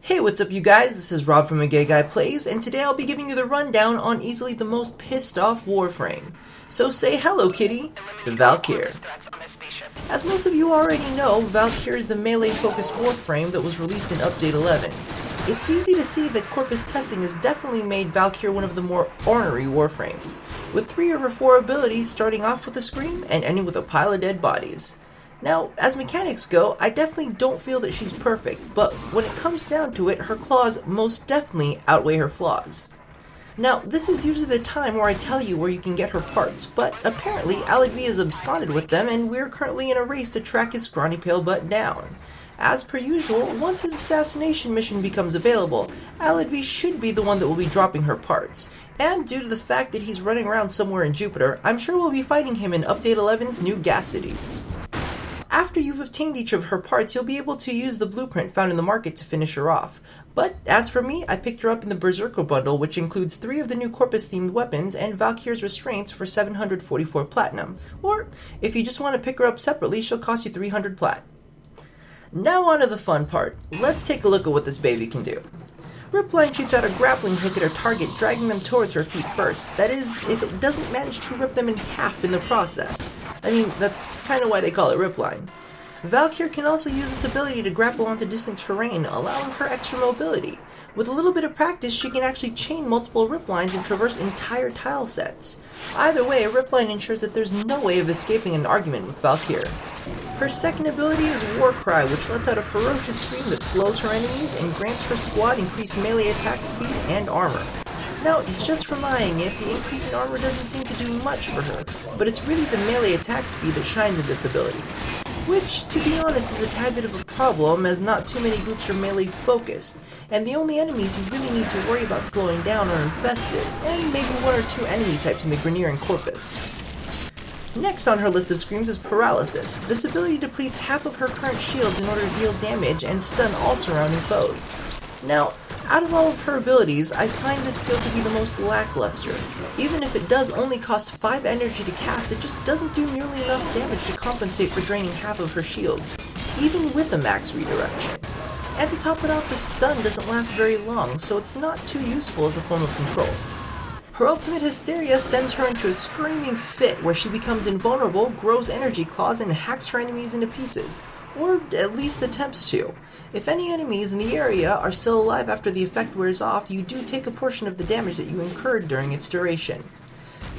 Hey, what's up you guys? This is Rob from A Gay Guy Plays, and today I'll be giving you the rundown on easily the most pissed off Warframe. So say hello, kitty, to Valkyr. As most of you already know, Valkyr is the melee-focused Warframe that was released in Update 11. It's easy to see that Corpus testing has definitely made Valkyr one of the more ornery Warframes, with 3 over 4 abilities starting off with a scream and ending with a pile of dead bodies. Now, as mechanics go, I definitely don't feel that she's perfect, but when it comes down to it, her claws most definitely outweigh her flaws. Now, this is usually the time where I tell you where you can get her parts, but apparently Aaaah has absconded with them, and we're currently in a race to track his scrawny pale butt down. As per usual, once his assassination mission becomes available, Aaaah should be the one that will be dropping her parts, and due to the fact that he's running around somewhere in Jupiter, I'm sure we'll be fighting him in Update 11's new gas cities. After you've obtained each of her parts, you'll be able to use the blueprint found in the market to finish her off. But as for me, I picked her up in the Berserker bundle, which includes 3 of the new Corpus-themed weapons and Valkyr's restraints for 744 platinum. Or, if you just want to pick her up separately, she'll cost you 300 plat. Now on to the fun part. Let's take a look at what this baby can do. Ripline shoots out a grappling hook at her target, dragging them towards her feet first. That is, if it doesn't manage to rip them in half in the process. I mean, that's kind of why they call it Ripline. Valkyr can also use this ability to grapple onto distant terrain, allowing her extra mobility. With a little bit of practice, she can actually chain multiple riplines and traverse entire tile sets. Either way, a ripline ensures that there's no way of escaping an argument with Valkyr. Her second ability is Warcry, which lets out a ferocious scream that slows her enemies and grants her squad increased melee attack speed and armor. Now, just from eyeing it, the increase in armor doesn't seem to do much for her, but it's really the melee attack speed that shines in this ability. Which, to be honest, is a tad bit of a problem, as not too many groups are melee focused, and the only enemies you really need to worry about slowing down are infested, and maybe 1 or 2 enemy types in the Grineer and Corpus. Next on her list of screams is Paralysis. This ability depletes half of her current shields in order to deal damage and stun all surrounding foes. Now, out of all of her abilities, I find this skill to be the most lackluster. Even if it does only cost 5 energy to cast, it just doesn't do nearly enough damage to compensate for draining half of her shields, even with a max redirection. And to top it off, the stun doesn't last very long, so it's not too useful as a form of control. Her ultimate Hysteria sends her into a screaming fit where she becomes invulnerable, grows energy claws, and hacks her enemies into pieces. Or at least attempts to. If any enemies in the area are still alive after the effect wears off, you do take a portion of the damage that you incurred during its duration.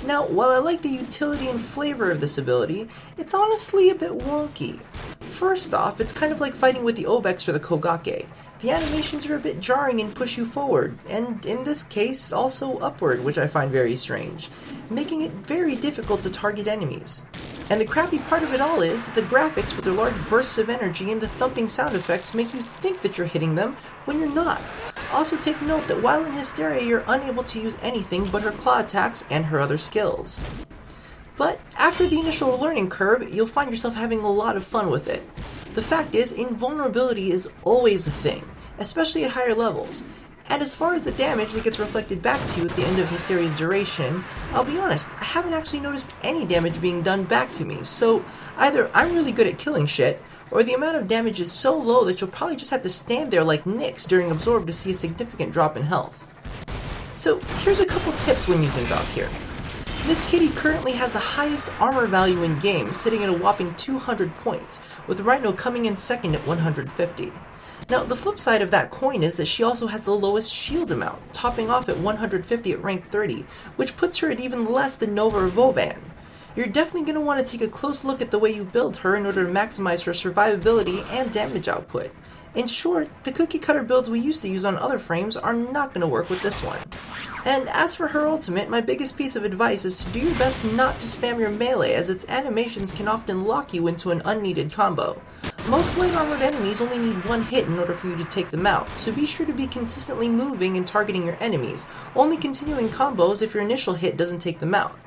Now, while I like the utility and flavor of this ability, it's honestly a bit wonky. First off, it's kind of like fighting with the Obex or the Kogake. The animations are a bit jarring and push you forward, and in this case, also upward, which I find very strange, making it very difficult to target enemies. And the crappy part of it all is, the graphics with their large bursts of energy and the thumping sound effects make you think that you're hitting them when you're not. Also take note that while in Hysteria you're unable to use anything but her claw attacks and her other skills. But after the initial learning curve, you'll find yourself having a lot of fun with it. The fact is, invulnerability is always a thing, especially at higher levels. And as far as the damage that gets reflected back to you at the end of Hysteria's duration, I'll be honest, I haven't actually noticed any damage being done back to me, so either I'm really good at killing shit, or the amount of damage is so low that you'll probably just have to stand there like Nyx during Absorb to see a significant drop in health. So here's a couple tips when using Valkyr. This kitty currently has the highest armor value in game, sitting at a whopping 200 points, with Rhino coming in second at 150. Now, the flip side of that coin is that she also has the lowest shield amount, topping off at 150 at rank 30, which puts her at even less than Nova or Vauban. You're definitely going to want to take a close look at the way you build her in order to maximize her survivability and damage output. In short, the cookie cutter builds we used to use on other frames are not going to work with this one. And as for her ultimate, my biggest piece of advice is to do your best not to spam your melee, as its animations can often lock you into an unneeded combo. Most light armored enemies only need 1 hit in order for you to take them out, so be sure to be consistently moving and targeting your enemies, only continuing combos if your initial hit doesn't take them out.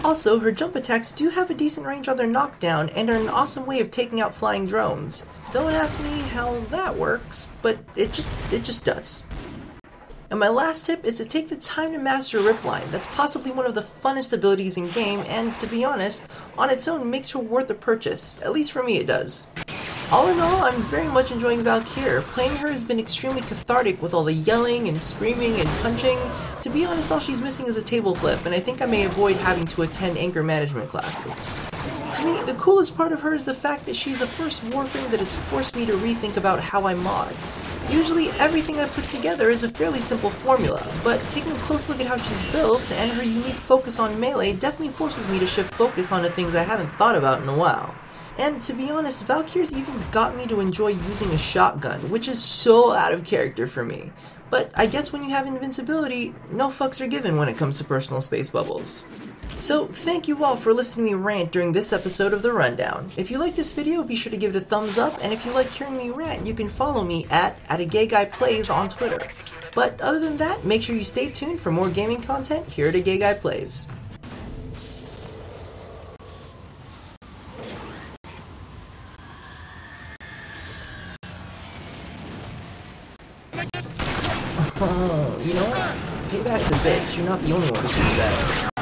Also, her jump attacks do have a decent range on their knockdown and are an awesome way of taking out flying drones. Don't ask me how that works, but it just does. And my last tip is to take the time to master Ripline. That's possibly one of the funnest abilities in game, and to be honest, on its own makes her worth the purchase. At least for me it does. All in all, I'm very much enjoying Valkyr. Playing her has been extremely cathartic with all the yelling and screaming and punching. To be honest, all she's missing is a table flip, and I think I may avoid having to attend anger management classes. To me, the coolest part of her is the fact that she's the first Warframe that has forced me to rethink about how I mod. Usually, everything I've put together is a fairly simple formula, but taking a close look at how she's built and her unique focus on melee definitely forces me to shift focus onto things I haven't thought about in a while. And to be honest, Valkyr's even got me to enjoy using a shotgun, which is so out of character for me. But I guess when you have invincibility, no fucks are given when it comes to personal space bubbles. So, thank you all for listening to me rant during this episode of The Rundown. If you like this video, be sure to give it a thumbs up, and if you like hearing me rant, you can follow me at @agayGuyPlays on Twitter. But other than that, make sure you stay tuned for more gaming content here at A Gay Guy Plays. Oh, you know what? Payback's a bitch. You're not the only one who can do that.